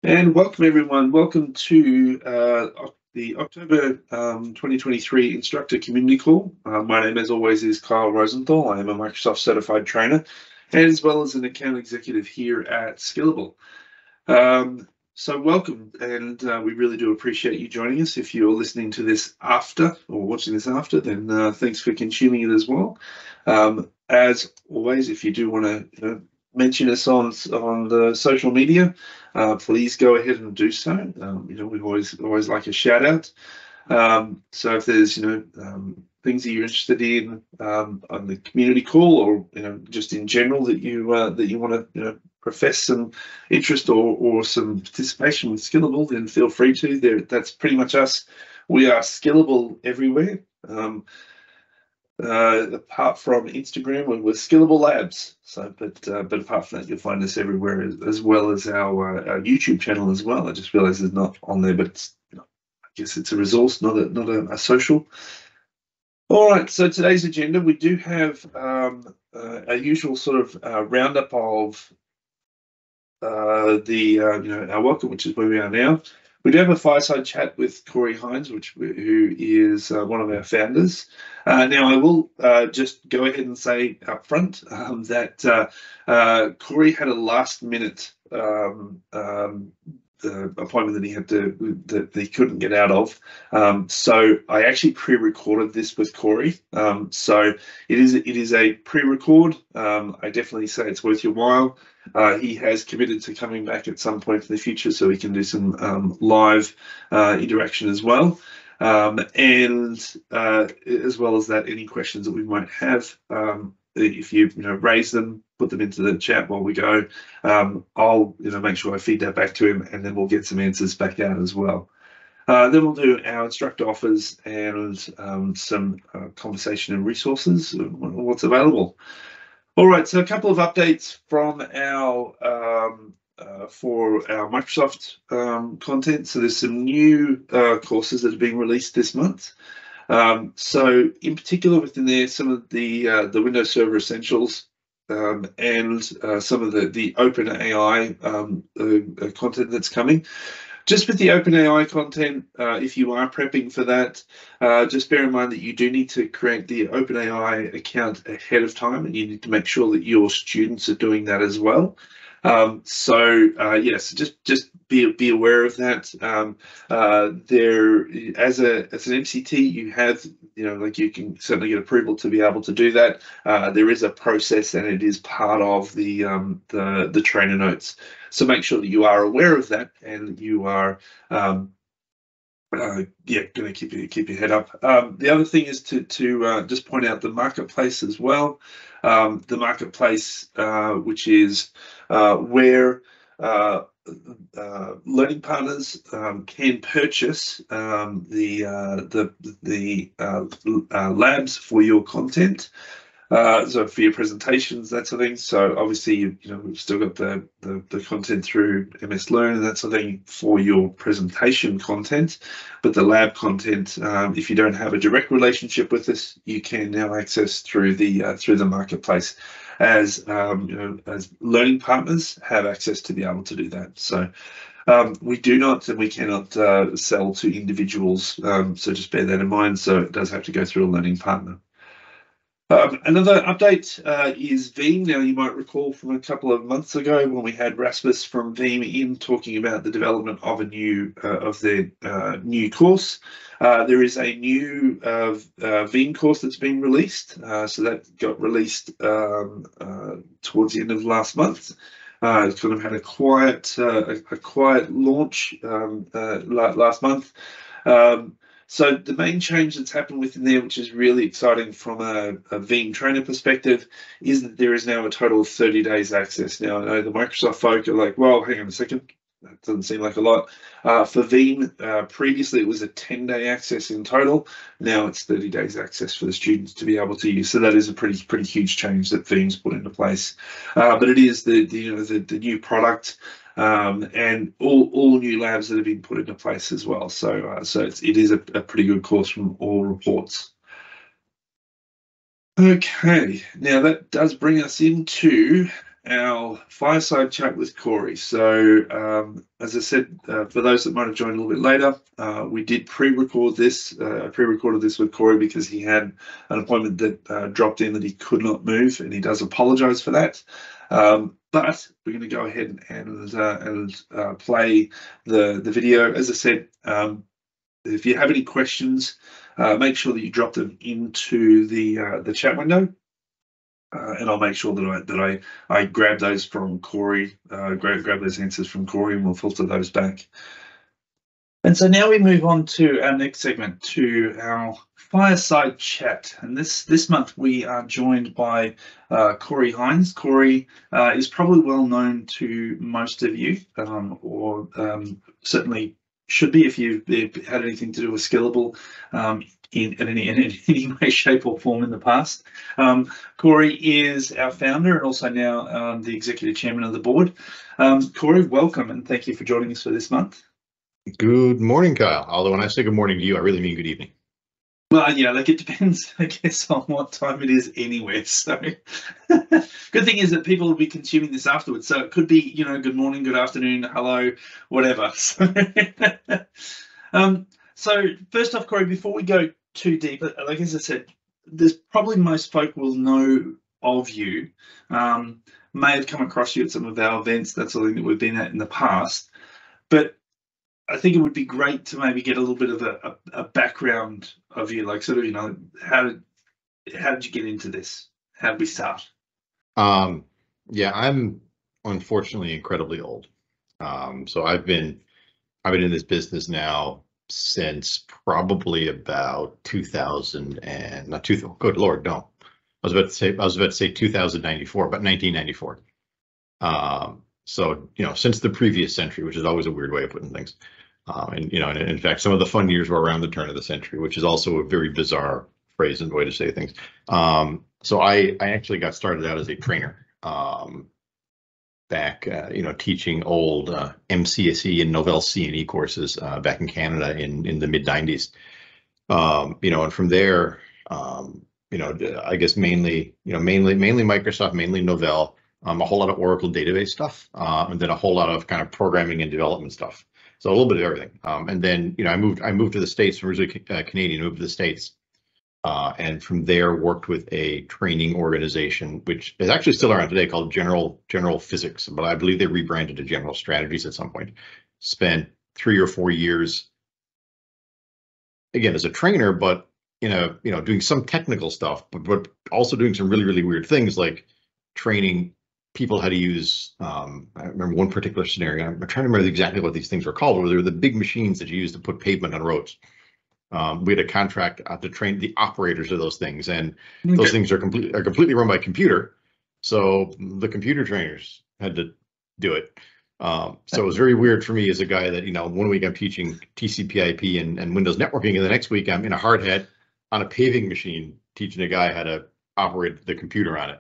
And welcome everyone. Welcome to the October 2023 Instructor Community Call. My name, as always, is Kyle Rosenthal. I am a Microsoft certified trainer, as well as an account executive here at Skillable. So welcome, and we really do appreciate you joining us. If you're listening to this after or watching this after, then thanks for consuming it as well. As always, if you do want to mention us on the social media, please go ahead and do so. We always like a shout out. So if there's things that you're interested in on the community call, or just in general that you want to profess some interest or some participation with Skillable, then feel free to. That's pretty much us. We are Skillable everywhere. Apart from Instagram, we're Skillable Labs. So, but apart from that, you'll find us everywhere, as well as our YouTube channel as well. I just realised it's not on there, but it's, I guess it's a resource, not a social. All right. So today's agenda, we do have a usual sort of roundup of our welcome, which is where we are now. We do have a fireside chat with Corey Hines, who is one of our founders. Now, I will just go ahead and say up front that Corey had a last-minute appointment that he couldn't get out of. So I actually pre-recorded this with Corey. So it is a pre-record. I definitely say it's worth your while. He has committed to coming back at some point in the future, so we can do some live interaction as well. And as well as that, any questions that we might have, if you raise them, put them into the chat while we go. I'll make sure I feed that back to him, and then we'll get some answers back out as well. Then we'll do our instructor offers and some conversation and resources, what's available. All right, so a couple of updates from our for our Microsoft content. So there's some new courses that are being released this month. So in particular within there, some of the Windows Server Essentials and some of the OpenAI content that's coming. Just with the OpenAI content, if you are prepping for that, just bear in mind that you do need to create the OpenAI account ahead of time, and you need to make sure that your students are doing that as well. Yes, just be aware of that. There, as an MCT, you have you can certainly get approval to be able to do that. There is a process, and it is part of the trainer notes. So make sure that you are aware of that, and you are going to keep your head up. The other thing is to just point out the marketplace as well. The marketplace, which is where learning partners can purchase the labs for your content. So for your presentations, that sort of thing. So obviously, we've still got the content through MS Learn and that sort of thing for your presentation content, but the lab content, if you don't have a direct relationship with us, you can now access through the marketplace, as as learning partners have access to be able to do that. So we do not and we cannot sell to individuals. So just bear that in mind. So it does have to go through a learning partner. Another update is Veeam. Now, you might recall from a couple of months ago when we had Rasmus from Veeam in talking about the development of their new course. There is a new Veeam course that's been released. So that got released towards the end of last month. It's kind of had a quiet launch last month. So the main change that's happened within there, which is really exciting from a Veeam trainer perspective, is that there is now a total of 30 days access. Now, I know the Microsoft folk are like, well, hang on a second, that doesn't seem like a lot. For Veeam, previously it was a 10-day access in total. Now it's 30 days access for the students to be able to use. So that is a pretty huge change that Veeam's put into place. But it is the new product. And all new labs that have been put into place as well. So it is a pretty good course from all reports. Okay, now that does bring us into our fireside chat with Corey. So, as I said, for those that might have joined a little bit later, we did pre-record this. I pre-recorded this with Corey because he had an appointment that dropped in that he could not move, and he does apologise for that. But we're going to go ahead and play the video. As I said, if you have any questions, make sure that you drop them into the chat window. And I'll make sure that I grab those from Corey, grab those answers from Corey, and we'll filter those back. And so now we move on to our next segment, to our fireside chat. And this month we are joined by Corey Hines. Corey is probably well known to most of you, or certainly should be if you've had anything to do with Skillable in any way, shape or form in the past. Corey is our founder and also now the executive chairman of the board. Corey, welcome and thank you for joining us for this month. Good morning, Kyle. Although when I say good morning to you, I really mean good evening. Well, yeah, like it depends, I guess, on what time it is anywhere. So good thing is that people will be consuming this afterwards. So it could be, you know, good morning, good afternoon, hello, whatever. So first off, Corey, before we go too deep, like as I said, there's probably most folk will know of you, may have come across you at some of our events, that sort of thing that we've been at in the past. But I think it would be great to maybe get a little bit of a background of you, like sort of, you know, how did you get into this? How did we start? Yeah, I'm unfortunately incredibly old. So I've been in this business now since probably about 2000 and not two. Good Lord, no. I was about to say 2094, but 1994. So, you know, since the previous century, which is always a weird way of putting things. And, you know, and in fact, some of the fun years were around the turn of the century, which is also a very bizarre phrase and way to say things. So I actually got started out as a trainer back, you know, teaching old MCSE and Novell C&E courses back in Canada in the mid 90s. You know, and from there, you know, I guess mainly Microsoft, mainly Novell. A whole lot of Oracle database stuff, and then a whole lot of kind of programming and development stuff. So a little bit of everything. And then, you know, I moved to the States, from originally Canadian, moved to the States. And from there worked with a training organization, which is actually still around today, called General Physics, but I believe they rebranded to General Strategies at some point. Spent 3 or 4 years, again, as a trainer, but you know, doing some technical stuff, but also doing some really, really weird things like training people how to use, I remember one particular scenario, I'm trying to remember exactly what these things were called, where they were the big machines that you use to put pavement on roads. We had a contract to train the operators of those things, and those things are completely run by computer. So the computer trainers had to do it. So it was very weird for me as a guy that, you know, one week I'm teaching TCP/IP and Windows networking, and the next week I'm in a hard hat on a paving machine teaching a guy how to operate the computer on it.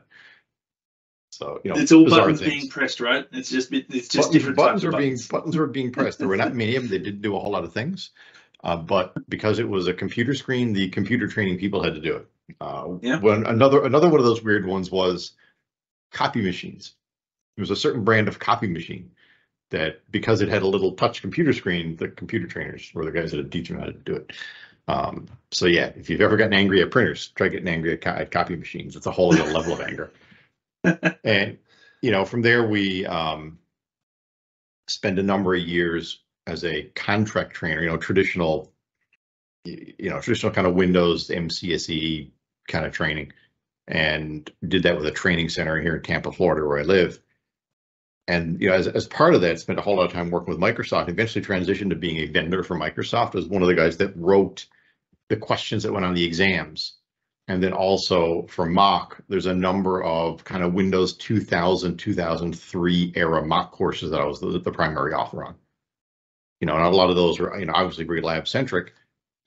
So, you know, it's all buttons being pressed, right? It's just different buttons were being pressed. There were not many of them. They didn't do a whole lot of things, but because it was a computer screen, the computer training people had to do it. When another one of those weird ones was copy machines. There was a certain brand of copy machine that, because it had a little touch computer screen, the computer trainers were the guys that had to teach them how to do it. So yeah, if you've ever gotten angry at printers, try getting angry at copy machines. It's a whole other level of anger. And, you know, from there we spent a number of years as a contract trainer, you know, traditional kind of Windows MCSE kind of training, and did that with a training center here in Tampa, Florida, where I live. And, you know, as part of that, spent a whole lot of time working with Microsoft, eventually transitioned to being a vendor for Microsoft. I was one of the guys that wrote the questions that went on the exams. And then also for mock, there's a number of kind of Windows 2000, 2003 era mock courses that I was the primary author on. You know, and a lot of those were, you know, obviously very lab centric.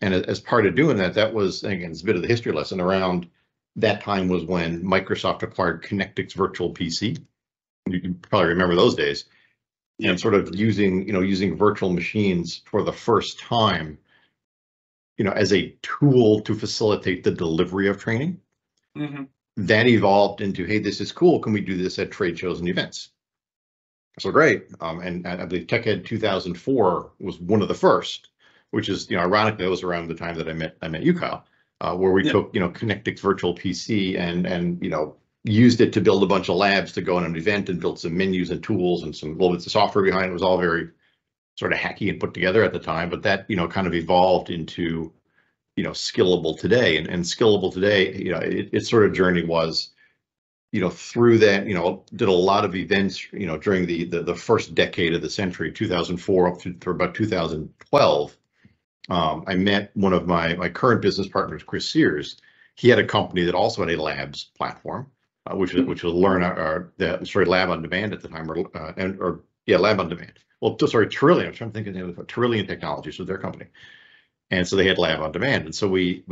And as part of doing that, that was, again, it's a bit of the history lesson. Around that time was when Microsoft acquired Connectix Virtual PC. You can probably remember those days. And sort of using virtual machines for the first time, you know, as a tool to facilitate the delivery of training. that evolved into, hey, this is cool. Can we do this at trade shows and events? So great. And I believe TechEd 2004 was one of the first, which is, ironically, that was around the time that I met you, Kyle, where we took, Connectix virtual PC and used it to build a bunch of labs to go on an event and build some menus and tools and some little bits of software behind it. It was all very sort of hacky and put together at the time, but that, kind of evolved into, Skillable today. And Skillable today, its sort of journey was, through that, did a lot of events, during the first decade of the century, 2004 up to about 2012. I met one of my current business partners, Chris Sears. He had a company that also had a labs platform, which was Lab on Demand at the time, Lab on Demand. Well, sorry, Trillian. I'm trying to think of the name of it. Trillian Technologies was their company, and so they had Lab on Demand, and so we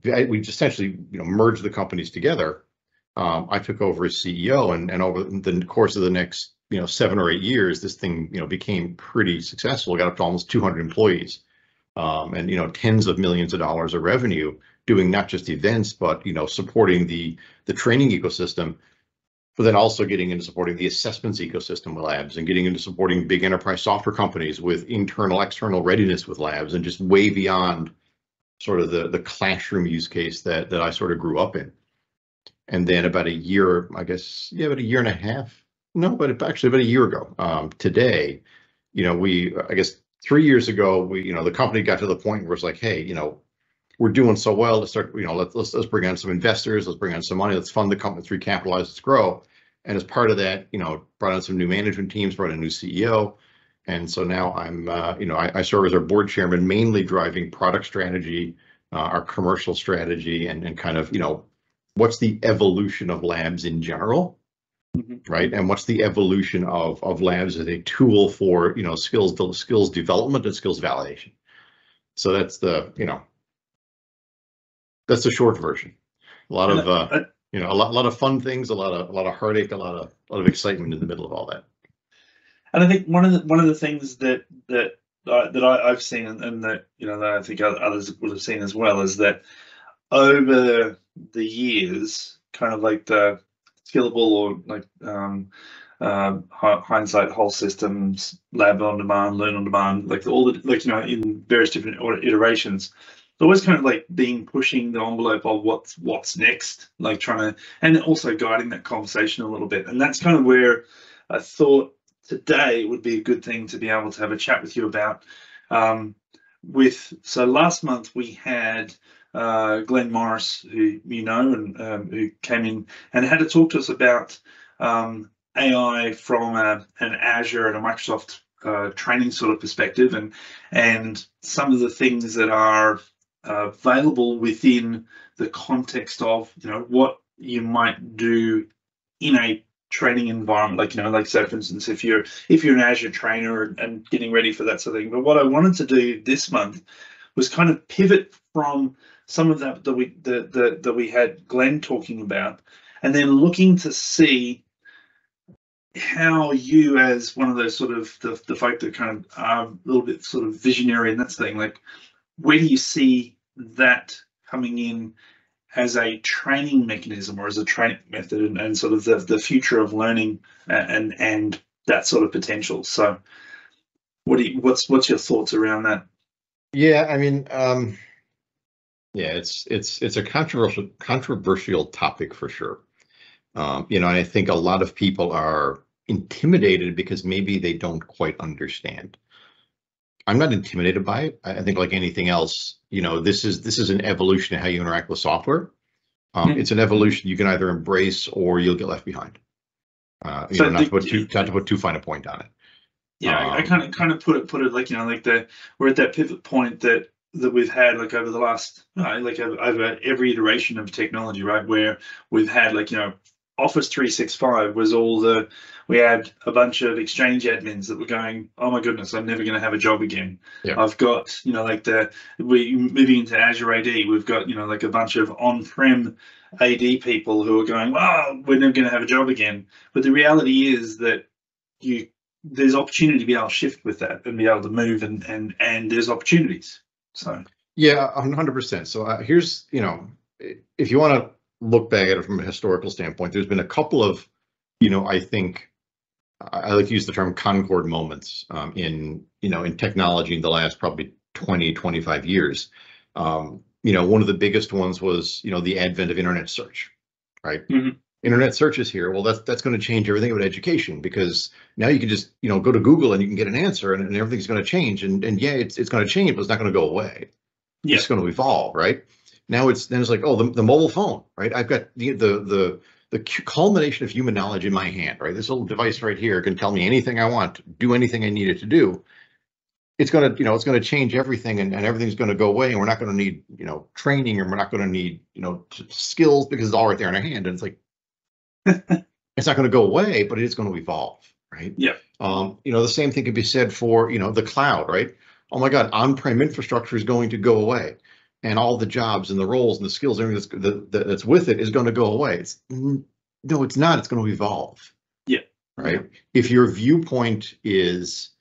essentially merged the companies together. I took over as CEO, and over the course of the next 7 or 8 years, this thing became pretty successful. It got up to almost 200 employees, and tens of millions of dollars of revenue, doing not just events but supporting the training ecosystem, but then also getting into supporting the assessments ecosystem with labs and getting into supporting big enterprise software companies with internal external readiness with labs, and just way beyond sort of the classroom use case that I sort of grew up in. And then about a year, I guess, about a year and a half. No, but actually about a year ago, today, I guess 3 years ago, the company got to the point where it's like, hey, we're doing so well to start, let's bring on some investors, let's bring on some money, let's fund the company, let's recapitalize, let's grow. And as part of that, brought on some new management teams, brought in a new CEO. And so now I'm, I serve as our board chairman, mainly driving product strategy, our commercial strategy, and kind of, what's the evolution of labs in general, right? And what's the evolution of labs as a tool for, skills development and skills validation. So that's the, that's the short version. A lot of, a lot of fun things, a lot of heartache, a lot of excitement in the middle of all that. And I think one of the things that I've seen, and that that I think others would have seen as well, is that over the years, kind of like the Skillable or like hindsight, whole systems, lab on demand, learn on demand, like all the in various different iterations, it's always kind of like pushing the envelope of what's next, like trying to, and also guiding that conversation a little bit. And that's kind of where I thought today would be a good thing to be able to have a chat with you about. So last month we had Glenn Morris, who and who came in and had to talk to us about AI from an Azure and a Microsoft training sort of perspective, and some of the things that are available within the context of what you might do in a training environment, like say for instance, if you're an Azure trainer and getting ready for that sort of thing. But what I wanted to do this month was kind of pivot from some of that we had Glenn talking about, and then looking to see how you, as one of those sort of the folk that kind of are a little bit sort of visionary and that thing, like where do you see that coming in as a training mechanism or as a training method, and sort of the future of learning and that sort of potential. So what's your thoughts around that? Yeah, I mean, it's a controversial topic for sure. And I think a lot of people are intimidated because maybe they don't quite understand. I'm not intimidated by it. I think like anything else, this is an evolution of how you interact with software. It's an evolution you can either embrace or you'll get left behind. Not to put too fine a point on it. Yeah, I kind of put it like we're at that pivot point that we've had like over the last over every iteration of technology, right? Where we've had Office 365 was we had a bunch of Exchange admins that were going, oh my goodness, I'm never going to have a job again. Yeah. I've got, we're moving into Azure AD. We've got, like a bunch of on-prem AD people who are going, wow, we're never going to have a job again. But the reality is that there's opportunity to be able to shift with that and be able to move, and there's opportunities. So. Yeah, 100%. So here's, if you want to look back at it from a historical standpoint, there's been a couple of, I think I like to use the term Concord moments in technology in the last probably 20, 25 years. One of the biggest ones was, the advent of internet search, right? Mm-hmm. Internet search is here. Well, that's going to change everything about education, because now you can just, go to Google and you can get an answer, and everything's going to change. And yeah, it's going to change, but it's not going to go away. Yeah. It's going to evolve, right? Now it's like, oh, the mobile phone, right? I've got the culmination of human knowledge in my hand, right? This little device right here can tell me anything I want, do anything I need it to do. It's going to, it's going to change everything, and everything's going to go away, and we're not going to need, training, or we're not going to need, skills, because it's all right there in our hand. And it's like, it's not going to go away, but it is going to evolve, right? Yeah. The same thing can be said for, the cloud, right? Oh my God, on-prem infrastructure is going to go away, and all the jobs and the roles and the skills, everything that's with it is going to go away. No, it's not. It's going to evolve. Yeah. Right. Yeah. If your viewpoint is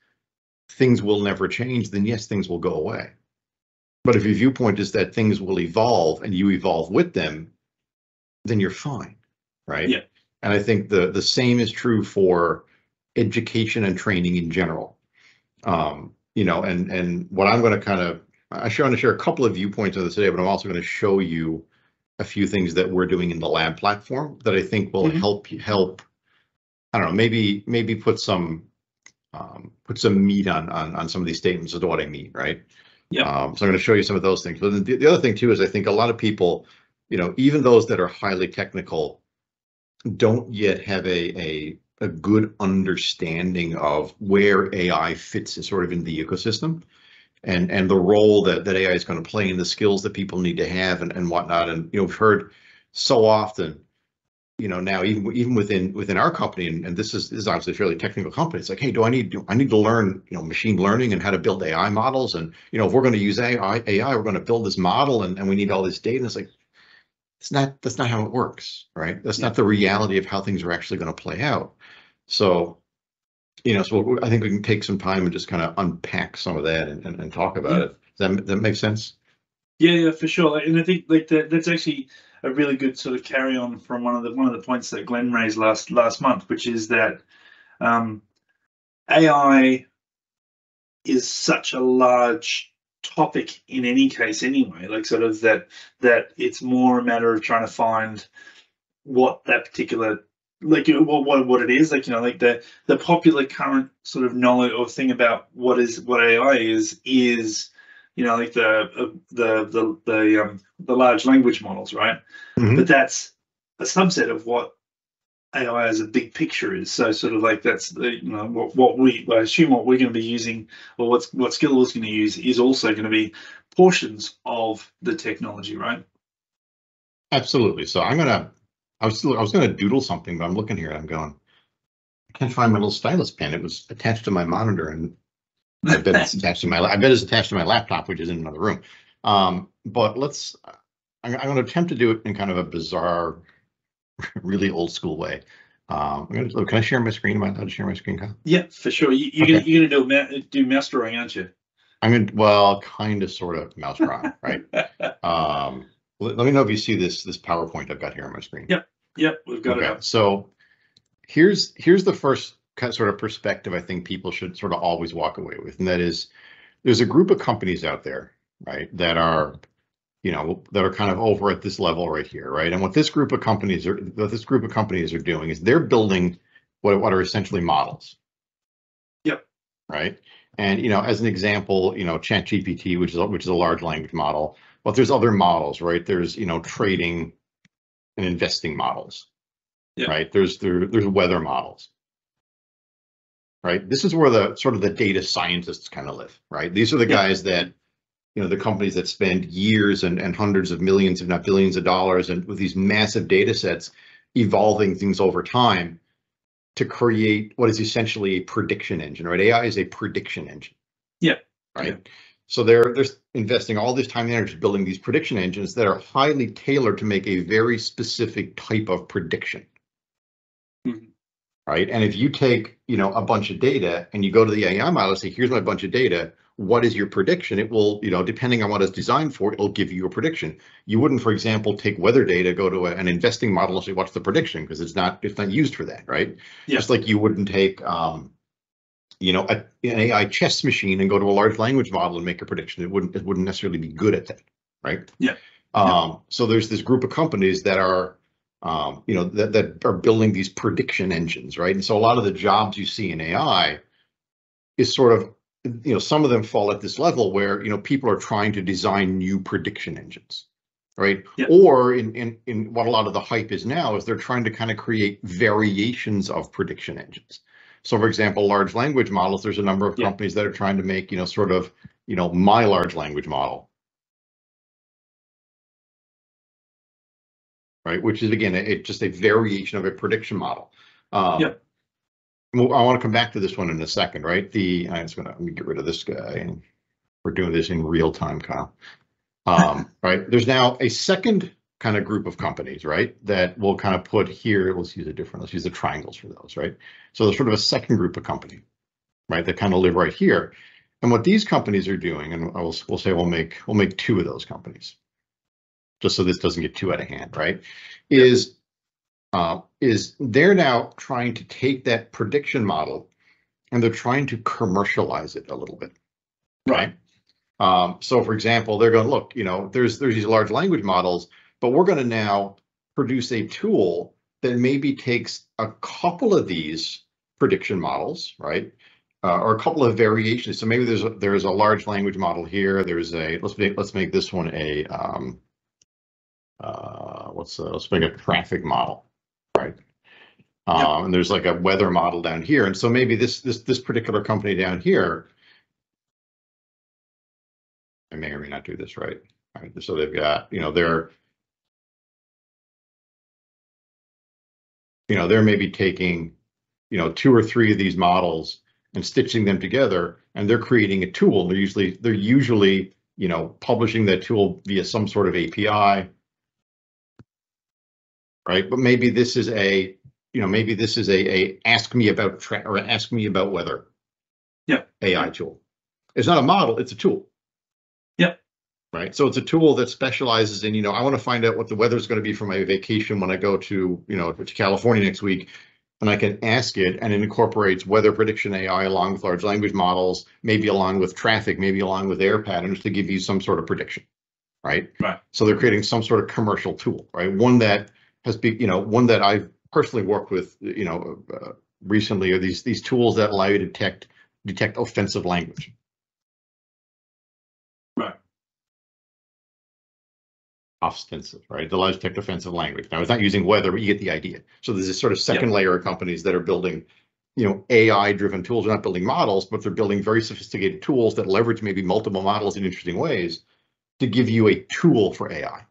things will never change, then yes, things will go away. But if your viewpoint is that things will evolve and you evolve with them, then you're fine. Right. Yeah. And I think the same is true for education and training in general. And what I'm going to I want to share a couple of viewpoints of this today, but I'm also going to show you a few things that we're doing in the lab platform that I think will help. I don't know, maybe put some meat on some of these statements as to what I mean, right? Yeah. So I'm going to show you some of those things. But the other thing too is, I think a lot of people, even those that are highly technical, don't yet have a good understanding of where AI fits sort of in the ecosystem, and the role that AI is going to play, in the skills that people need to have, and whatnot. And we've heard so often, now even within our company, and this is obviously a fairly technical company. It's like, hey, I need to learn machine learning and how to build AI models, and if we're going to use AI, we're going to build this model, and we need all this data. And it's like, that's not how it works, right? That's not the reality of how things are actually going to play out. So, so I think we can take some time and just kind of unpack some of that and talk about it. Does that make sense? Yeah, for sure. And I think that's actually a really good sort of carry on from one of the points that Glenn raised last month, which is that AI is such a large topic in any case anyway, like sort of that it's more a matter of trying to find what that particular, like, what it is, like, like the popular current sort of knowledge or thing about what AI is like the large language models, right? Mm-hmm. But that's a subset of what AI as a big picture is. So sort of like that's what I assume what we're going to be using, or what Skillable is going to use, is also going to be portions of the technology, right? Absolutely. So I was going to doodle something, but I'm looking here and I'm going, I can't find my little stylus pen. It was attached to my monitor, and I bet it's attached to my laptop, which is in another room. But I'm going to attempt to do it in kind of a bizarre, really old school way. Can I share my screen? Am I allowed to share my screen, Kyle? Yeah, for sure. You're gonna do mouse drawing, aren't you? Kind of, sort of mouse drawing, right? Let me know if you see this PowerPoint I've got here on my screen. Yep, we've got it up. So here's the first sort of perspective I think people should sort of always walk away with, and that is, there's a group of companies out there, right, that are kind of over at this level right here, right? And what this group of companies are doing is they're building what are essentially models. Yep. Right. And as an example, ChatGPT, which is a large language model, but there's other models, right? There's trading and investing models. Yep. Right. There's weather models. Right. This is where the sort of the data scientists kind of live, right? These are the guys that, the companies that spend years and hundreds of millions, if not billions of dollars, and with these massive data sets, evolving things over time to create what is essentially a prediction engine, right? AI is a prediction engine. Yeah. Right. Yeah. So they're investing all this time and energy building these prediction engines that are highly tailored to make a very specific type of prediction. Mm-hmm. right? And if you take, a bunch of data and you go to the AI model and say, here's my bunch of data, what is your prediction? It will, depending on what it's designed for, it'll give you a prediction. You wouldn't, for example, take weather data, go to an investing model and say, what's the prediction? Because it's not used for that, right? Yeah. Just like you wouldn't take, an AI chess machine and go to a large language model and make a prediction. It wouldn't necessarily be good at that, right? Yeah. So there's this group of companies that are, that are building these prediction engines, right? And so a lot of the jobs you see in AI is sort of, some of them fall at this level where, people are trying to design new prediction engines, right? Yeah. Or in what a lot of the hype is now is they're trying to kind of create variations of prediction engines. So for example, large language models, there's a number of companies that are trying to make, my large language model. Right, which is again, just a variation of a prediction model. I want to come back to this one in a second, right? Let me get rid of this guy, and we're doing this in real time, Kyle. Right, there's now a second kind of group of companies, right, that we'll kind of put here. Let's use the triangles for those, right? So there's sort of a second group of company, right, that kind of live right here. And what these companies are doing, and we'll say we'll make two of those companies, just so this doesn't get too out of hand, right? Is they're now trying to take that prediction model and they're trying to commercialize it a little bit, right? So for example, they're going, look, there's these large language models, but we're going to now produce a tool that maybe takes a couple of these prediction models, right? Or a couple of variations. So maybe there's a large language model here. There's let's make this one a let's make a traffic model, right? And there's like a weather model down here, and so maybe this particular company down here, I may or may not do this right. All right, so they've got, they're maybe taking, 2 or 3 of these models and stitching them together, and they're creating a tool. They're usually, publishing that tool via some sort of API. Right, but maybe this is a ask me about or ask me about weather. AI tool. It's not a model; it's a tool. Right, so it's a tool that specializes in, I want to find out what the weather is going to be for my vacation when I go to, to California next week, and I can ask it, and it incorporates weather prediction AI along with large language models, maybe along with traffic, maybe along with air patterns to give you some sort of prediction. Right. So they're creating some sort of commercial tool, right? One that has been, one that I've personally worked with, recently, are these tools that allow you to detect offensive language. Offensive, right? It allows you to detect offensive language. Now, it's not using weather, but you get the idea. So there's this sort of second layer of companies that are building, AI-driven tools. They're not building models, but they're building very sophisticated tools that leverage maybe multiple models in interesting ways to give you a tool for AI,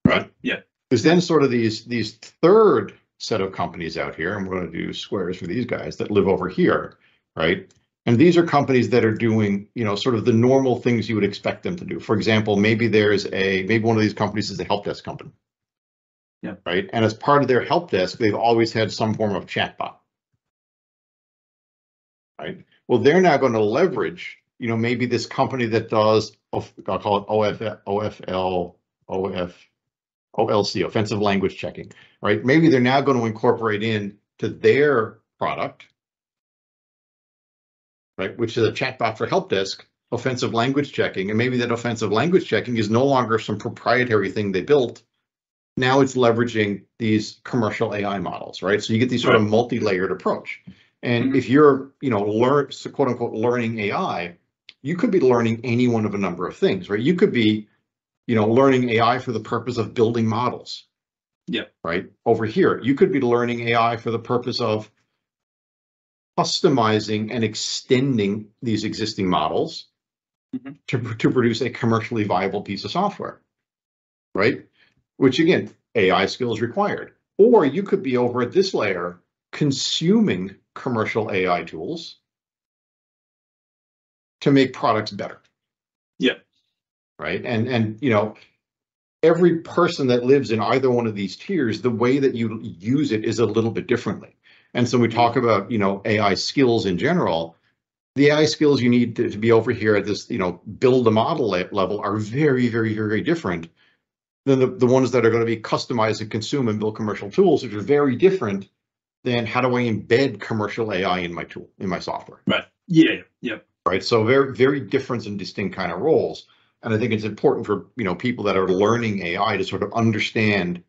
right? There's then sort of these third set of companies out here, and we're going to do squares for these guys that live over here, right? And these are companies that are doing, sort of the normal things you would expect them to do. For example, maybe one of these companies is a help desk company, right? And as part of their help desk, they've always had some form of chatbot, right? Well, they're now going to leverage, maybe this company that does, I'll call it OLC, offensive language checking, right? Maybe they're now going to incorporate into their product, right, which is a chatbot for help desk, offensive language checking, and maybe that offensive language checking is no longer some proprietary thing they built. Now it's leveraging these commercial AI models, right? So you get these sort of multi-layered approach. And if you're, quote unquote, learning AI, you could be learning any one of a number of things, right? You could be, learning AI for the purpose of building models. Right. Over here, you could be learning AI for the purpose of customizing and extending these existing models to produce a commercially viable piece of software, right? Which again, AI skills required. Or you could be over at this layer consuming commercial AI tools to make products better. Right. And every person that lives in either one of these tiers, the way that you use it is a little bit differently. And so we talk about, AI skills in general. The AI skills you need to be over here at this, build a model level are very, very, very different than the ones that are going to be customized and consume and build commercial tools, which are very different than how do I embed commercial AI in my tool, in my software. Right. Yeah. Yep. Right. So very, very different and distinct kind of roles. And I think it's important for, people that are learning AI to sort of understand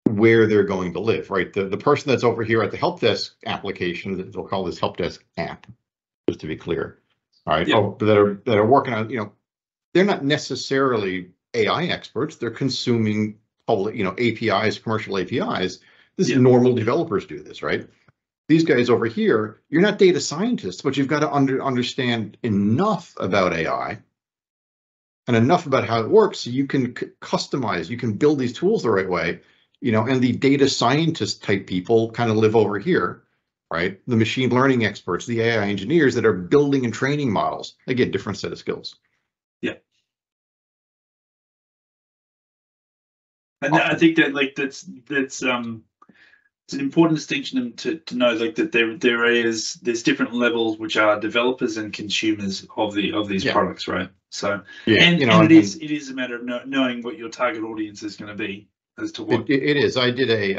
where they're going to live, right? The person that's over here at the help desk application, we'll call this help desk app, just to be clear. All right. Yep. That are working on, they're not necessarily AI experts. They're consuming public, APIs, commercial APIs. This is normal developers do this, right? These guys over here, you're not data scientists, but you've got to understand enough about AI and enough about how it works so you can customize, you can build these tools the right way, and the data scientist type people kind of live over here, right? The machine learning experts, the AI engineers that are building and training models. Again, different set of skills. Yeah. And I think that that's it's an important distinction to know, like, that there's different levels which are developers and consumers of these products, right? So and it is a matter of knowing what your target audience is going to be as to what it is. I did a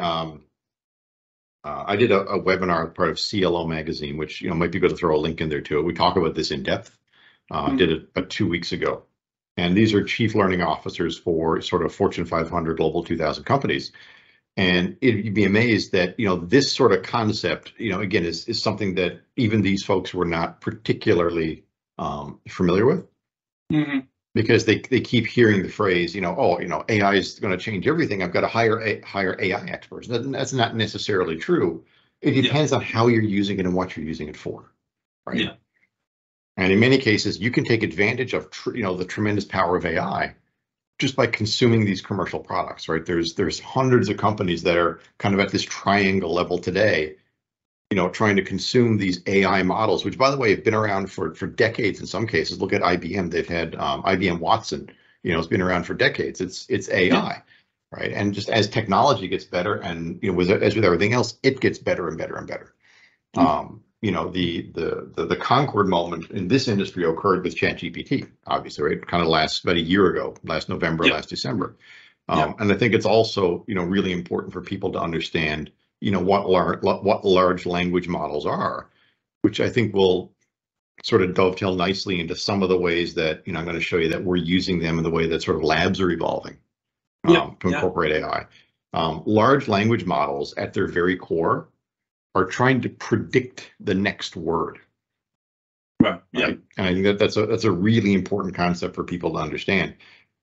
webinar part of CLO magazine, which might be good to throw a link in there too. We talk about this in depth. Did it about 2 weeks ago, and these are chief learning officers for sort of Fortune 500, Global 2000 companies. And you'd be amazed that, this sort of concept, again, is something that even these folks were not particularly familiar with, because they keep hearing the phrase, AI is going to change everything. I've got to hire AI experts. That's not necessarily true. It depends on how you're using it and what you're using it for, right? Yeah. And in many cases, you can take advantage of, the tremendous power of AI just by consuming these commercial products, right? There's hundreds of companies that are kind of at this triangle level today, trying to consume these AI models, which, by the way, have been around for decades in some cases. Look at IBM. They've had IBM Watson, it's been around for decades. It's AI, right? And just as technology gets better and, as with everything else, it gets better and better and better. The Concord moment in this industry occurred with ChatGPT, obviously, right? Kind of about a year ago, last November, last December. And I think it's also, really important for people to understand, what large language models are, which I think will sort of dovetail nicely into some of the ways that, I'm going to show you that we're using them in the way that sort of labs are evolving to incorporate AI. Large language models at their very core are trying to predict the next word. Right. Yeah. Right? And I think that's a really important concept for people to understand.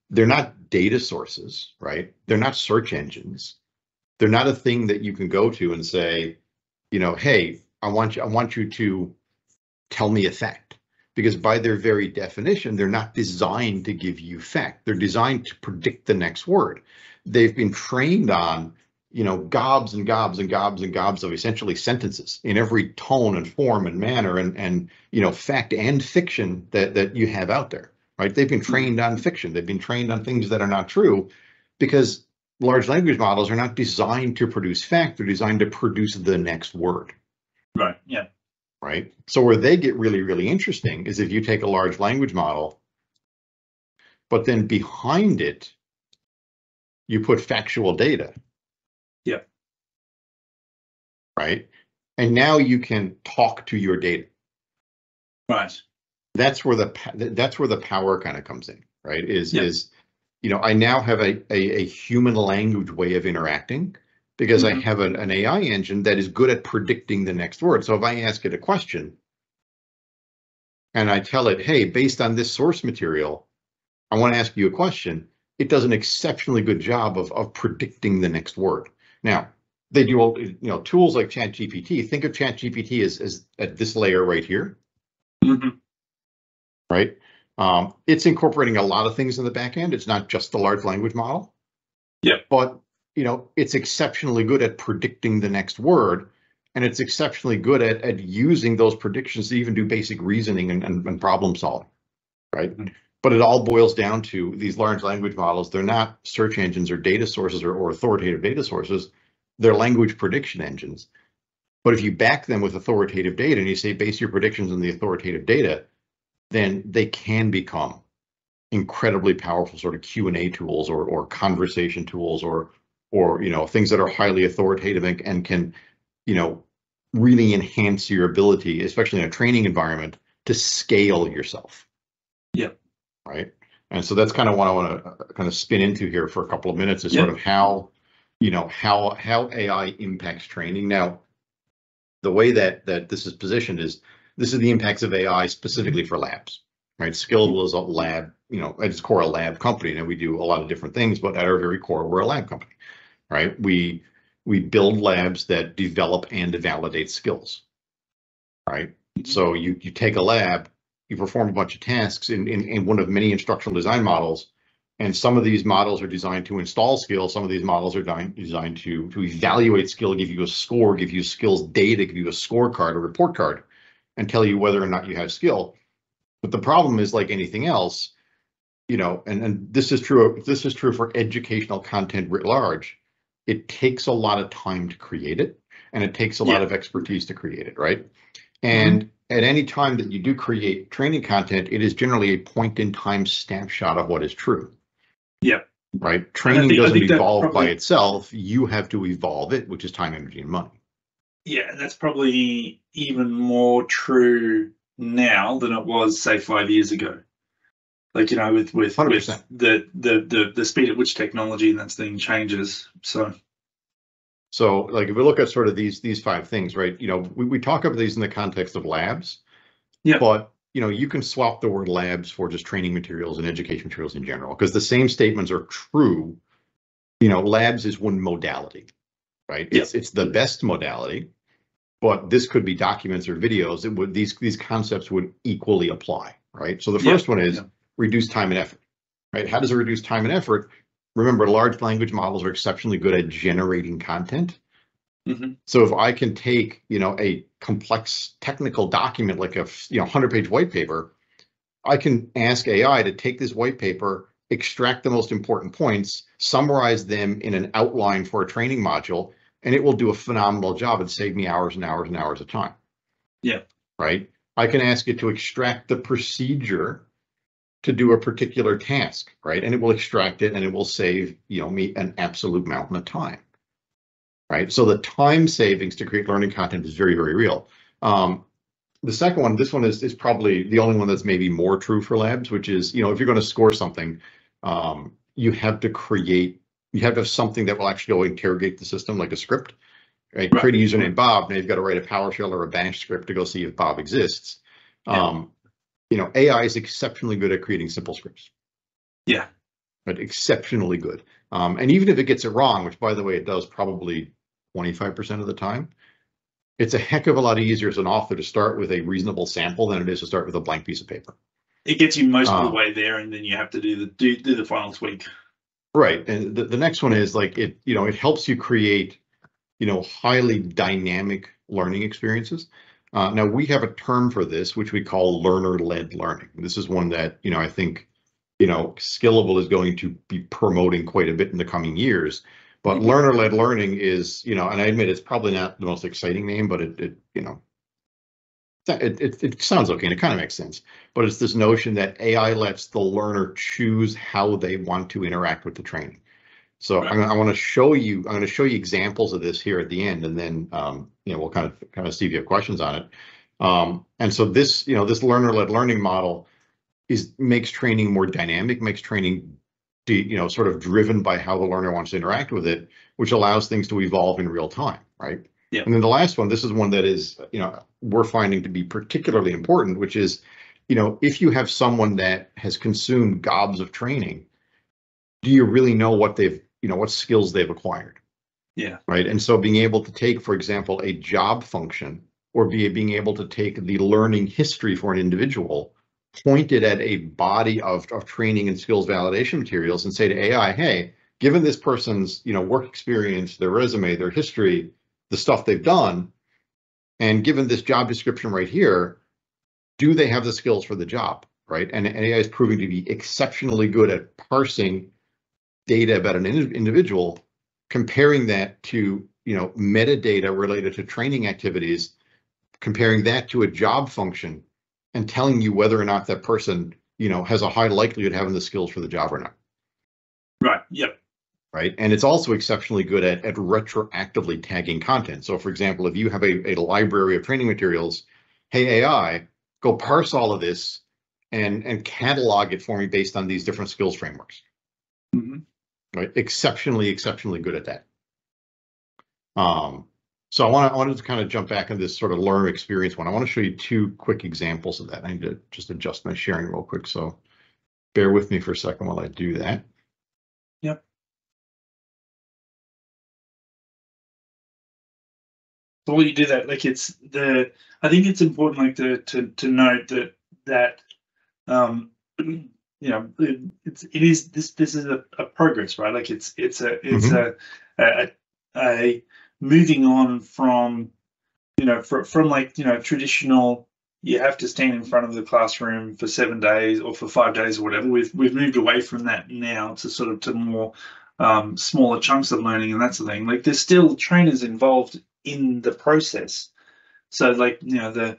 They're not data sources, right? They're not search engines. They're not a thing that you can go to and say, hey, I want you to tell me a fact. Because by their very definition, they're not designed to give you fact. They're designed to predict the next word. They've been trained on gobs and gobs and gobs and gobs of essentially sentences in every tone and form and manner and fact and fiction that you have out there, right? They've been trained on fiction. They've been trained on things that are not true, because large language models are not designed to produce fact. They're designed to produce the next word. Right. Yeah. Right. So where they get really, really interesting is if you take a large language model, but then behind it, you put factual data. Yeah. Right. And now you can talk to your data. Right. That's where the power kind of comes in, right? Is I now have a human language way of interacting because I have an AI engine that is good at predicting the next word. So if I ask it a question and I tell it, hey, based on this source material, I want to ask you a question, it does an exceptionally good job of predicting the next word. Now, they do, tools like ChatGPT. Think of ChatGPT as at this layer right here, right? It's incorporating a lot of things in the back end. It's not just the large language model. Yeah. But, it's exceptionally good at predicting the next word, and it's exceptionally good at using those predictions to even do basic reasoning and problem solving, right? But it all boils down to these large language models. They're not search engines or data sources or authoritative data sources. They're language prediction engines. But if you back them with authoritative data and you say base your predictions on the authoritative data, then they can become incredibly powerful sort of Q&A tools or conversation tools or things that are highly authoritative and can really enhance your ability, especially in a training environment, to scale yourself. Yeah. Right. And so that's kind of what I want to kind of spin into here for a couple of minutes, is sort of how AI impacts training. Now, the way that this is positioned is this is the impacts of AI specifically for labs, right? Skillable is a lab, at its core, a lab company, and we do a lot of different things, but at our very core, we're a lab company, right? We build labs that develop and validate skills, right? So you take a lab, you perform a bunch of tasks in one of many instructional design models, and some of these models are designed to install skills. Some of these models are designed to evaluate skill, give you a score, give you skills data, give you a scorecard, a report card, and tell you whether or not you have skill. But the problem is, like anything else, and this is true for educational content writ large. It takes a lot of time to create it, and it takes a lot of expertise to create it, right? And at any time that you do create training content, it is generally a point in time snapshot of what is true. Yeah. Right. Training doesn't evolve by itself. You have to evolve it, which is time, energy, and money. Yeah, and that's probably even more true now than it was, say, 5 years ago. Like, with 100%. the speed at which technology and that thing changes. So like, if we look at sort of these 5 things, right? We talk about these in the context of labs. Yeah. But you can swap the word labs for just training materials and education materials in general, because the same statements are true. Labs is one modality, right? It's the best modality, but this could be documents or videos. These concepts would equally apply, right? So the first one is reduce time and effort, right? How does it reduce time and effort? Remember, large language models are exceptionally good at generating content. So if I can take, a complex technical document like a 100-page white paper, I can ask AI to take this white paper, extract the most important points, summarize them in an outline for a training module, and it will do a phenomenal job and save me hours and hours and hours of time. Yeah. Right. I can ask it to extract the procedure to do a particular task, right? And it will extract it, and it will save, me an absolute mountain of time. Right. So the time savings to create learning content is very, very real. The second one, this one is probably the only one that's maybe more true for labs, which is, if you're going to score something, you have to have something that will actually go interrogate the system, like a script, right? Create a username Bob. Now you've got to write a PowerShell or a Bash script to go see if Bob exists. AI is exceptionally good at creating simple scripts. Yeah. But exceptionally good. And even if it gets it wrong, which, by the way, it does probably 25% of the time, it's a heck of a lot easier as an author to start with a reasonable sample than it is to start with a blank piece of paper. It gets you most of the way there, and then you have to do the final tweak. Right. And the next one is like it helps you create, highly dynamic learning experiences. Now we have a term for this, which we call learner-led learning. This is one that, I think, Skillable is going to be promoting quite a bit in the coming years. But learner-led learning is, and I admit it's probably not the most exciting name, but it sounds okay and it kind of makes sense. But it's this notion that AI lets the learner choose how they want to interact with the training. So I want to show you. I'm going to show you examples of this here at the end, and then we'll kind of see if you have questions on it. And so this this learner-led learning model makes training more dynamic, makes training sort of driven by how the learner wants to interact with it, which allows things to evolve in real time, right? Yeah. And then the last one, this is one that is, we're finding to be particularly important, which is, if you have someone that has consumed gobs of training, do you really know what what skills they've acquired? Yeah. Right. And so being able to take, for example, a job function, or being able to take the learning history for an individual, pointed at a body of training and skills validation materials, and say to AI, hey, given this person's work experience, their resume, their history, the stuff they've done, and given this job description right here, do they have the skills for the job, right? And AI is proving to be exceptionally good at parsing data about an individual, comparing that to metadata related to training activities, comparing that to a job function and telling you whether or not that person, has a high likelihood of having the skills for the job or not. Right. Yep. Right. And it's also exceptionally good at retroactively tagging content. So for example, if you have a library of training materials, hey, AI, go parse all of this and catalog it for me based on these different skills frameworks. Mm-hmm. Right. Exceptionally good at that. So I wanted to kind of jump back into this sort of learner experience one. I want to show you two quick examples of that. I need to just adjust my sharing real quick. So bear with me for a second while I do that. Yep. So while you do that, like I think it's important, like to note that this is a progress, right? Like it's a moving on from traditional, you have to stand in front of the classroom for 7 days or for 5 days or whatever. We've moved away from that now to sort of to more smaller chunks of learning and that sort of thing. Like there's still trainers involved in the process. So like, the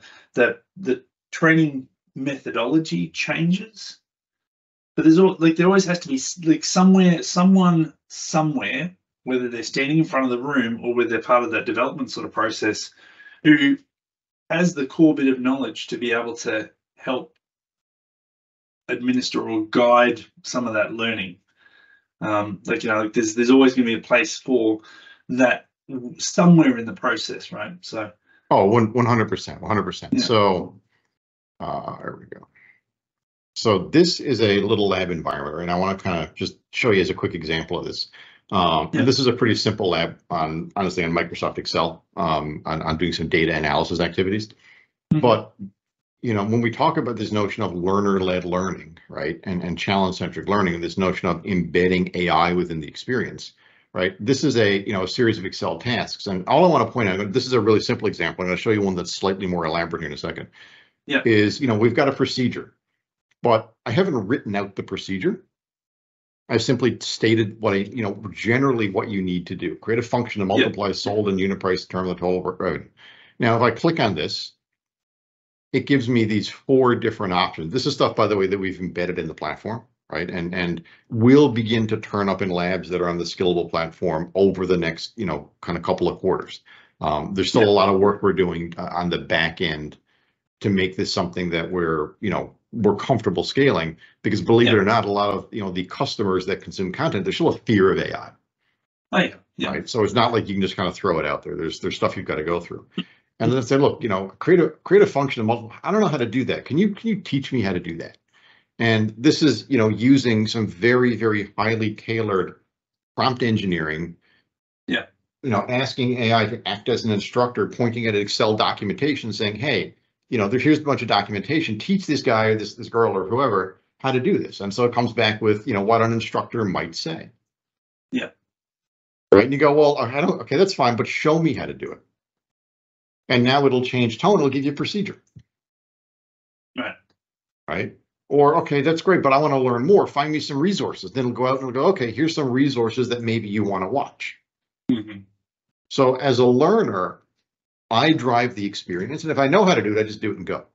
training methodology changes, but there always has to be like someone somewhere, whether they're standing in front of the room or whether they're part of that development sort of process, who has the core bit of knowledge to be able to help administer or guide some of that learning. There's always going to be a place for that somewhere in the process, right? So 100%. Yeah. So there we go. So this is a little lab environment, and I want to kind of just show you as a quick example of this. And this is a pretty simple lab honestly on Microsoft Excel on doing some data analysis activities. Mm-hmm. But when we talk about this notion of learner-led learning, right, and challenge-centric learning, and this notion of embedding AI within the experience, right, this is a series of Excel tasks. And all I want to point out, this is a really simple example. I'm going to show you one that's slightly more elaborate here in a second. Yeah. Is we've got a procedure, but I haven't written out the procedure. I've simply stated what generally what you need to do. Create a function to multiply sold and unit price, determine the total revenue. Now, if I click on this, it gives me these 4 different options. This is stuff, by the way, that we've embedded in the platform, right? And will begin to turn up in labs that are on the Skillable platform over the next, kind of couple of quarters. There's still a lot of work we're doing on the back end to make this something that we're comfortable scaling, because believe it or not, a lot of the customers that consume content, there's still a fear of AI. Oh yeah. Right. So it's not like you can just kind of throw it out there. There's stuff you've got to go through. And then say, look, create a function of multiple. I don't know how to do that. Can you teach me how to do that? And this is using some very, very highly tailored prompt engineering. Yeah. Asking AI to act as an instructor, pointing at Excel documentation, saying, hey, here's a bunch of documentation. Teach this guy or this girl or whoever how to do this. And so it comes back with what an instructor might say. Yeah. Right. And you go, well, okay, that's fine, but show me how to do it. And now it'll change tone. It'll give you a procedure. Right. Right. Or, okay, that's great, but I want to learn more. Find me some resources. Then it'll go out and it'll go, okay, here's some resources that maybe you want to watch. Mm-hmm. So as a learner, I drive the experience. And if I know how to do it, I just do it and go.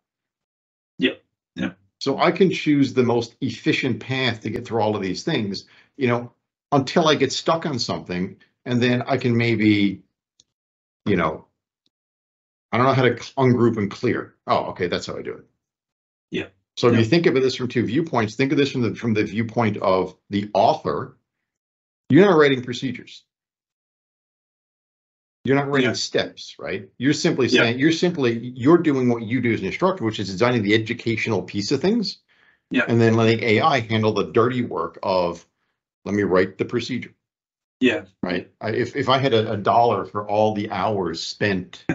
Yep. Yeah. So I can choose the most efficient path to get through all of these things, until I get stuck on something. And then I can maybe, I don't know how to ungroup and clear. Oh, okay, that's how I do it. Yeah. So if you think of this from 2 viewpoints, think of this from the viewpoint of the author. You're not writing procedures. You're not writing steps, right? You're simply saying you're doing what you do as an instructor, which is designing the educational piece of things. Yeah. And then letting AI handle the dirty work of, let me write the procedure. Yeah. Right. If I had a dollar for all the hours spent,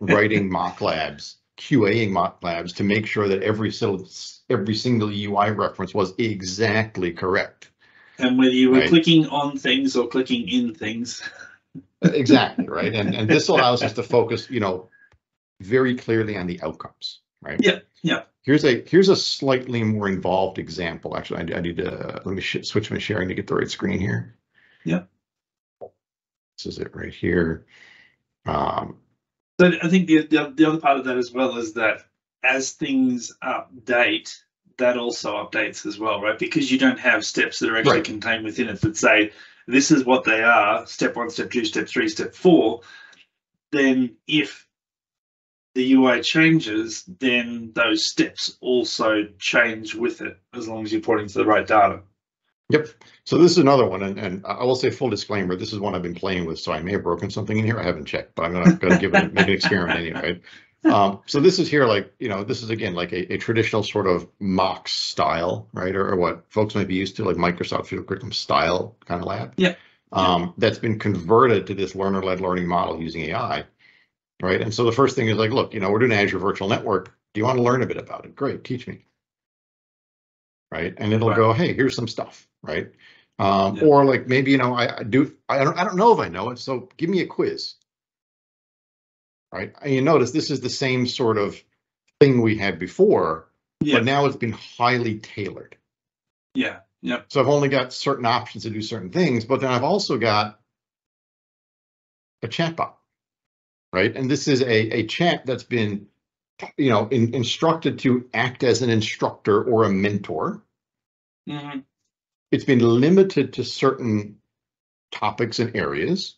writing mock labs, QAing mock labs to make sure that every single UI reference was exactly correct. And whether you were clicking on things or clicking in things. Exactly. Right. And this allows us to focus, very clearly on the outcomes. Right. Yeah. Yeah. Here's a slightly more involved example. Actually, I need to let me switch my sharing to get the right screen here. Yeah. This is it right here. So I think the other part of that as well is that as things update, that also updates as well, right? Because you don't have steps that are actually contained within it that say, this is what they are, step 1, step 2, step 3, step 4. Then if the UI changes, then those steps also change with it, as long as you're pointing to the right data. Yep. So this is another one, and I will say full disclaimer, this is one I've been playing with, so I may have broken something in here. I haven't checked, but I'm gonna give it make an experiment anyway. So this is here, like, this is again like a traditional sort of mock style, right, or what folks might be used to, like Microsoft Field Curriculum style kind of lab. Yeah. That's been converted to this learner-led learning model using AI, right? And so the first thing is like, look, we're doing Azure Virtual Network. Do you want to learn a bit about it? Great, teach me. Right, and it'll go, hey, here's some stuff, right? Or like maybe I don't know if I know it, so give me a quiz. Right, and you notice this is the same sort of thing we had before, but now it's been highly tailored. Yeah. Yep. So I've only got certain options to do certain things, but then I've also got a chatbot, right? And this is a chat that's been instructed to act as an instructor or a mentor. Mm-hmm. It's been limited to certain topics and areas.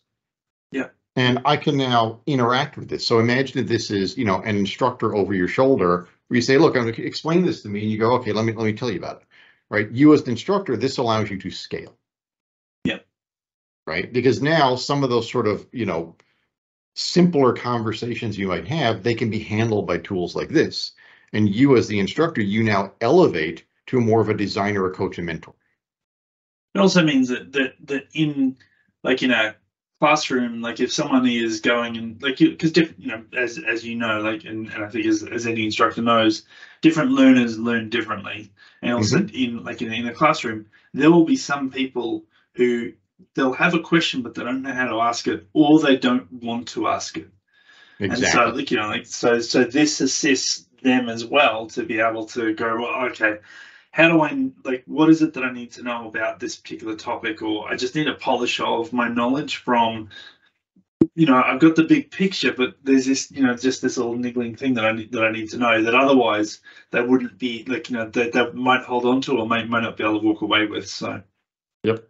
Yeah. And I can now interact with this. So imagine that this is, an instructor over your shoulder where you say, look, I'm going to explain this to me. And you go, okay, let me tell you about it. Right. You as an instructor, this allows you to scale. Yeah. Right. Because now some of those sort of, simpler conversations you might have, they can be handled by tools like this. And you as the instructor, you now elevate to more of a designer, a coach, and mentor. It also means that in a classroom, like if someone is going and because different, as and I think as any instructor knows, different learners learn differently. And also in a classroom, there will be some people who they'll have a question, but they don't know how to ask it, or they don't want to ask it. Exactly. And so, so this assists them as well to be able to go, well, okay, how do I, what is it that I need to know about this particular topic? Or I just need a polish of my knowledge from, I've got the big picture, but there's this, just this little niggling thing that I need to know that otherwise they wouldn't be they might hold on to or might not be able to walk away with. So. Yep.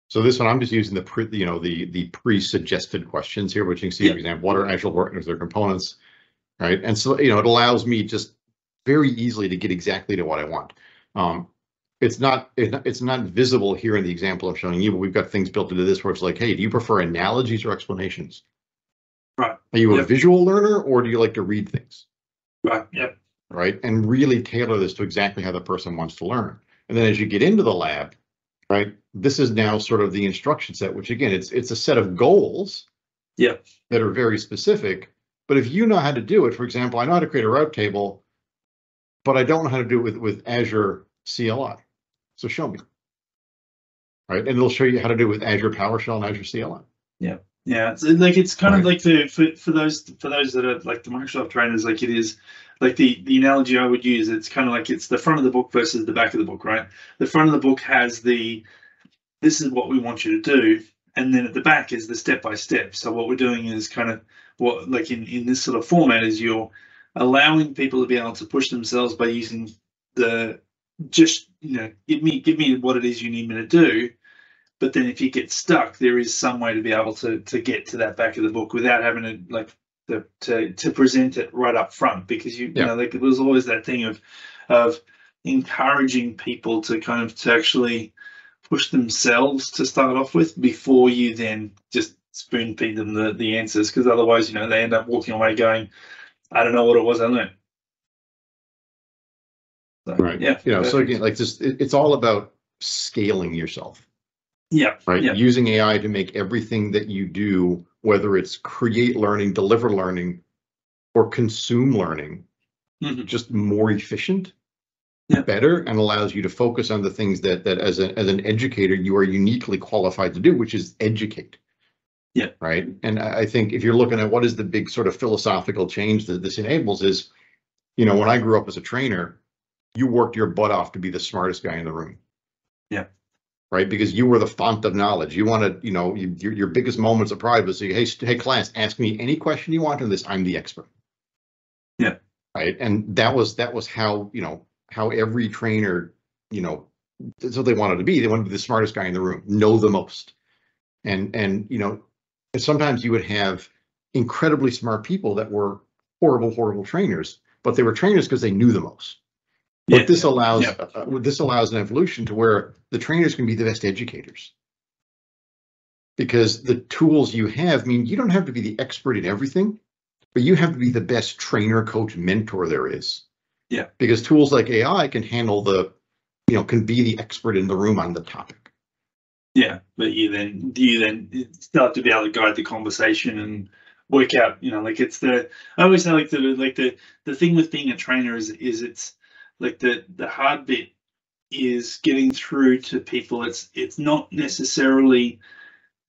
So this one, I'm just using the pre-suggested questions here, which you can see, for example, what are actual partners, their components, right? And so, it allows me just very easily to get exactly to what I want. It's not visible here in the example I'm showing you, but we've got things built into this where it's like, hey, do you prefer analogies or explanations? Right. Are you a visual learner, or do you like to read things? Right. Yep. Right. And really tailor this to exactly how the person wants to learn. And then as you get into the lab, right, this is now sort of the instruction set, which again, it's a set of goals that are very specific. But if you know how to do it, for example, I know how to create a route table, but I don't know how to do it with Azure CLI. So show me. Right. And it'll show you how to do it with Azure PowerShell and Azure CLI. Yeah. Yeah. It's kind of like for those that are like the Microsoft trainers, like it is like the analogy I would use, it's kind of like it's the front of the book versus the back of the book, right? The front of the book has this is what we want you to do, and then at the back is the step by step. So what we're doing is kind of what in this sort of format is you're allowing people to be able to push themselves by using give me what it is you need me to do. But then if you get stuck, there is some way to be able to get to that back of the book without having to present it right up front, because it was always that thing of encouraging people to actually push themselves to start off with before you then just spoon feed them the answers, because otherwise they end up walking away going, I don't know what it was I learned. So, right. So again, it's all about scaling yourself. Yeah. Right. Yeah. Using AI to make everything that you do, whether it's create learning, deliver learning, or consume learning, just more efficient, better, and allows you to focus on the things that as an educator you are uniquely qualified to do, which is educate. Yeah. Right. And I think if you're looking at what is the big sort of philosophical change that this enables is, when I grew up as a trainer, you worked your butt off to be the smartest guy in the room. Yeah. right? Because you were the font of knowledge. You want to, your biggest moments of pride was say, hey, class, ask me any question you want on this. I'm the expert. Yeah. Right. And that was how, how every trainer, that's what they wanted to be. They wanted to be the smartest guy in the room, know the most. And sometimes you would have incredibly smart people that were horrible trainers, but they were trainers because they knew the most. But this allows an evolution to where the trainers can be the best educators, because the tools you have mean you don't have to be the expert in everything, but you have to be the best trainer, coach, mentor there is. Yeah. Because tools like AI can handle can be the expert in the room on the topic. Yeah, but you then start to be able to guide the conversation and work out, I always say the thing with being a trainer is it's like the hard bit is getting through to people. It's not necessarily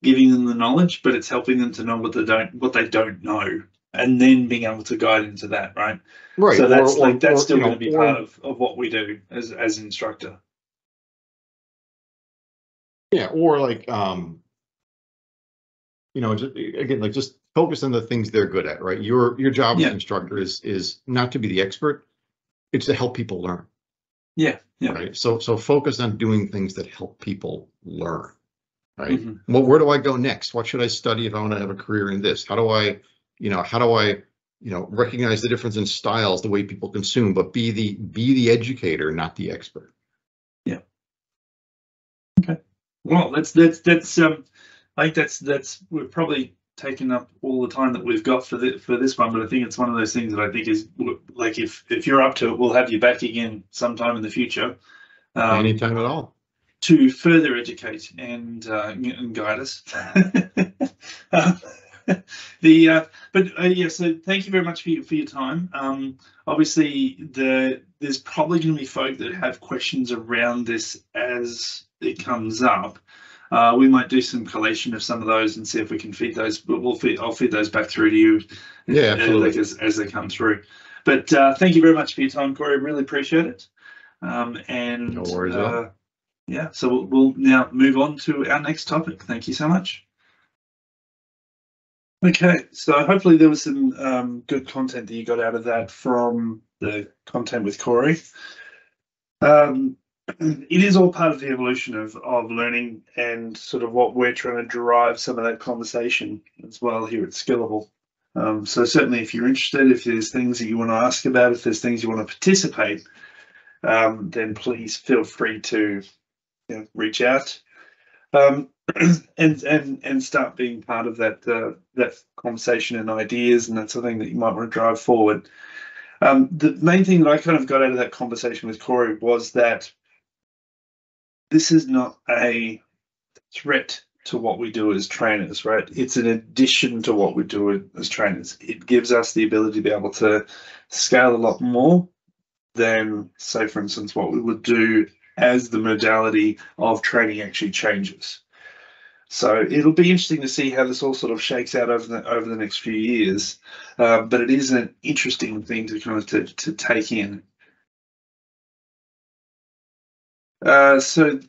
giving them the knowledge, but it's helping them to know what they don't know, and then being able to guide into that, right? Right. So that's still going to be part of what we do as an instructor. Yeah, or just focus on the things they're good at, right? Your job as an instructor is not to be the expert, it's to help people learn. Yeah. Right. So focus on doing things that help people learn. Right. Mm-hmm. Well, where do I go next? What should I study if I want to have a career in this? How do I recognize the difference in styles, the way people consume, but be the educator, not the expert. Yeah. Okay. Well, that's I think that's we've probably taken up all the time that we've got for this one, but I think it's one of those things that I think is like, if you're up to it, we'll have you back again sometime in the future. Anytime at all. To further educate and guide us. So thank you very much for your time. Obviously, there's probably going to be folk that have questions around this as it comes up. We might do some collation of some of those and see if we can feed those, but I'll feed those back through to you. Yeah, absolutely. As they come through. But thank you very much for your time, Corey. I really appreciate it. And no worries at all. Yeah, so we'll now move on to our next topic. Thank you so much. Okay, so hopefully there was some good content that you got out of that from the content with Corey. It is all part of the evolution of learning and sort of what we're trying to derive some of that conversation as well here at Skillable. So certainly if you're interested, if there's things that you want to ask about, if there's things you want to participate, then please feel free to reach out and start being part of that conversation and ideas and that sort of thing that you might want to drive forward. The main thing that I kind of got out of that conversation with Corey was that this is not a threat to what we do as trainers, right? It's an addition to what we do as trainers. It gives us the ability to be able to scale a lot more than, say, for instance, what we would do as the modality of training actually changes. So it'll be interesting to see how this all sort of shakes out over the next few years. But it is an interesting thing to kind of to take in. So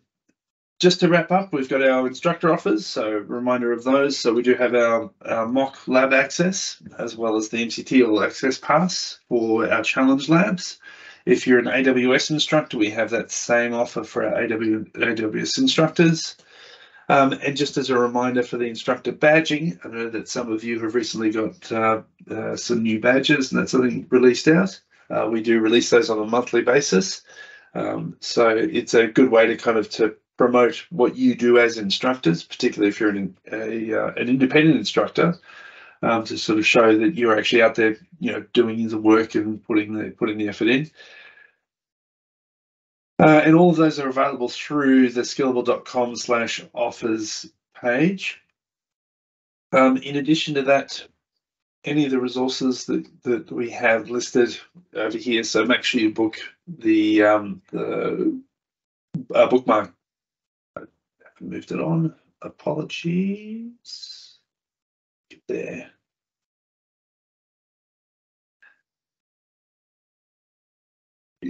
just to wrap up, we've got our instructor offers. So a reminder of those. So we do have our mock lab access as well as the MCT All Access Pass for our challenge labs. If you're an AWS instructor, we have that same offer for our AWS instructors. And just as a reminder for the instructor badging, I know that some of you have recently got some new badges and that's something released out. We do release those on a monthly basis. So it's a good way to kind of to promote what you do as instructors, particularly if you're an independent instructor, to sort of show that you're actually out there, doing the work and putting the effort in. And all of those are available through the skillable.com/offers page. In addition to that, any of the resources that we have listed over here, so make sure you book the bookmark. I moved it on. Apologies. Get there.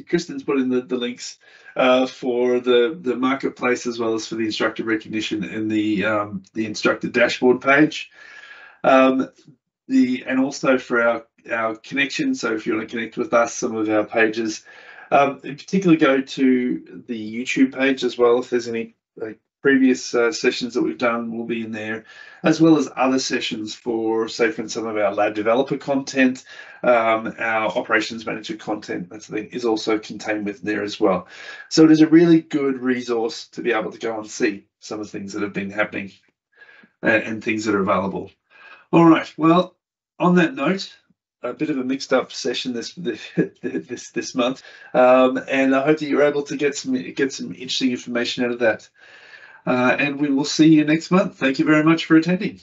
Kristen's put in the links for the marketplace as well as for the instructor recognition and the instructor dashboard page. And also for our connection. So if you want to connect with us, some of our pages, in particular, go to the YouTube page as well. If there's any previous sessions that we've done, will be in there, as well as other sessions for, say, for some of our lab developer content, our operations manager content, that sort of thing, is also contained within there as well. So it is a really good resource to be able to go and see some of the things that have been happening and things that are available. All right. Well, on that note, a bit of a mixed up session this month, and I hope that you're able to get some interesting information out of that. And we will see you next month. Thank you very much for attending.